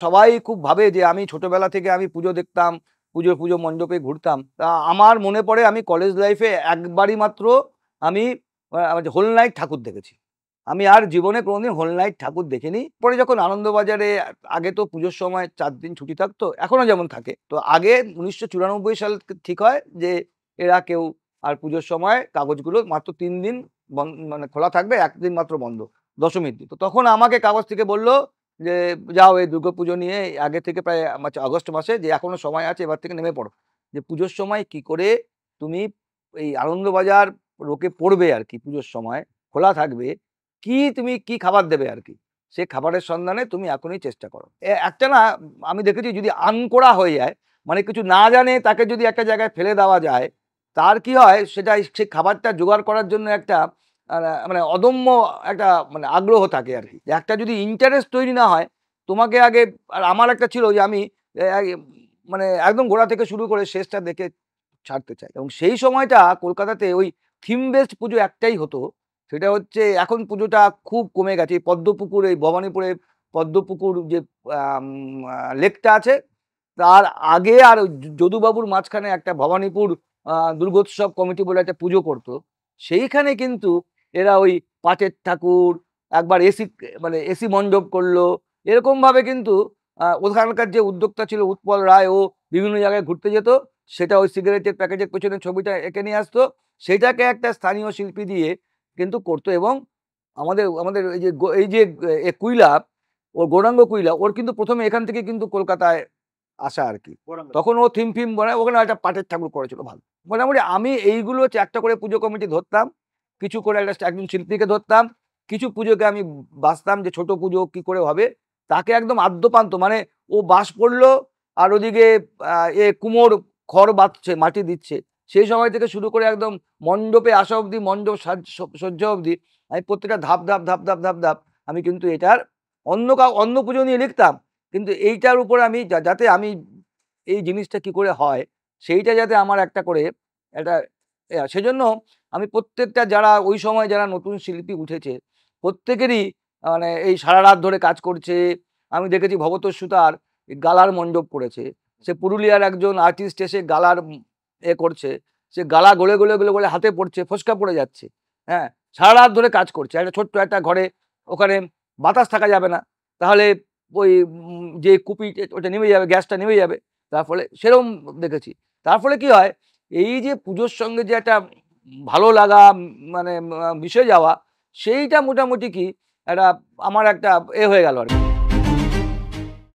সবাই খুব ভাবে যে আমি ছোটবেলা থেকে আমি পুজো দেখতাম, পুজো মণ্ডপে ঘুরতাম। তা আমার মনে পড়ে আমি কলেজ লাইফে একবারই মাত্র আমি হোল নাইট ঠাকুর দেখেছি। আমি আর জীবনে কোনোদিন হোল নাইট ঠাকুর দেখিনি। পরে যখন আনন্দবাজারে আগে তো পুজোর সময় ৪ দিন ছুটি থাকতো, এখনো যেমন থাকে। তো আগে ১৯৯৪ সাল ঠিক হয় যে এরা কেউ আর পুজোর সময় কাগজগুলো মাত্র ৩ দিন মানে খোলা থাকবে, ১ দিন মাত্র বন্ধ, দশমীর দিন। তো তখন আমাকে কাগজ থেকে বলল যে, "যাও এই দুর্গাপুজো নিয়ে আগে থেকে প্রায় আগস্ট মাসে যে এখনো সময় আছে এবার থেকে নেমে পড়ো। যে পুজোর সময় কি করে তুমি এই আনন্দবাজার লোকে পড়বে আরকি পুজোর সময়, খোলা থাকবে। তুমি কি খাবার দেবে আরকি। সে খাবারের সন্ধানে তুমি এখনই চেষ্টা করো।" একটা না আমি দেখেছি যদি আনকোড়া হয়ে যায়, মানে কিছু না জানে তাকে যদি একটা জায়গায় ফেলে দেওয়া যায়, তার কি হয় সেটা সেই খাবারটা জোগাড় করার জন্য একটা মানে অদম্য একটা মানে আগ্রহ থাকে আরকি। একটা যদি ইন্টারেস্ট তৈরি না হয়, তোমাকে আগে আর আমার একটা ছিল যে আমি এ এ মানে একদম গোড়া থেকে শুরু করে শেষটা দেখে ছাড়তে চাই। এবং সেই সময়টা কলকাতাতে ওই থিম বেসড পুজো একটাই হতো। সেটা হচ্ছে এখন পুজোটা খুব কমে গেছে। এই পদ্মপুকুর এই ভবানীপুরে পদ্মপুকুর যে আম আ লেকটা আছে, তার আগে আর ওই যদুবাবুর মাঝখানে একটা ভবানীপুর দুর্গোৎসব কমিটি বলে একটা পুজো করত। সেইখানে কিন্তু এরা ওই পাটের ঠাকুর, একবার এসি মানে এসি মণ্ডপ করলো। এরকমভাবে কিন্তু ওখানকার যে উদ্যোক্তা ছিল উৎপল রায়, ও বিভিন্ন জায়গায় ঘুরতে যেত। সেটা ওই সিগারেটের প্যাকেটের পেছনে ছবিটা এঁকে নিয়ে আসতো। সেইটাকে একটা স্থানীয় শিল্পী দিয়ে কিন্তু করতো। এবং আমাদের আমাদের এই যে কুইলা, ওর গৌরাঙ্গ কুইলা, ওর কিন্তু ১ম এ এখান থেকে কিন্তু কলকাতায় আসা আরকি। তখন ও থিম ফিম বানায়, ওখানে একটা পাটের ঠাকুর করেছিল ভালো। মোটামুটি আমি এইগুলো হচ্ছে একটা করে পুজো কমিটি ধরতাম। কিছু করে একজন শিল্পীকে ধরতাম। কিছু পুজোকে আমি বাছতাম যে ছোট পুজো কি করে হবে। তাকে একদম আদ্যোপান্ত মানে ও বাঁশ পড়লো আর ওদিকে কুমোর খড় বাঁধছে, মাটি দিচ্ছে। সেই সময় থেকে শুরু করে একদম মণ্ডপে আসা অবধি, মণ্ডপ সজ্জা অবধি আমি প্রত্যেকটা ধাপ আমি কিন্তু এটার অন্য পুজো নিয়ে লিখতাম। কিন্তু এইটার উপরে আমি যাতে আমি এই জিনিসটা কি করে হয়, সেইটা যাতে আমার একটা করে একটা সেজন্য আমি প্রত্যেকটা যারা ওই সময় যারা নতুন শিল্পী উঠেছে, প্রত্যেকেরই মানে এই সারারাত ধরে কাজ করছে। আমি দেখেছি ভবতোষ সুতার গালার মণ্ডপ করেছে। সে পুরুলিয়ার একজন আর্টিস্ট এসে গালার করছে। সে গালা গলে হাতে পড়ছে, ফোস্কা পড়ে যাচ্ছে। হ্যাঁ? সারারাত ধরে কাজ করছে। একটা ছোট্ট একটা ঘরে, ওখানে বাতাস থাকা যাবে না। তাহলে ওই যে কুপি ওটা নিভে যাবে, গ্যাসটা নিভে যাবে। তার ফলে সেরকম দেখেছি। তার ফলে কি হয়, এই যে পুজোর সঙ্গে যে একটা ভালো লাগা মানে মিশে যাওয়া, সেইটা মোটামুটি কি একটা আমার একটা হয়ে গেল আরকি।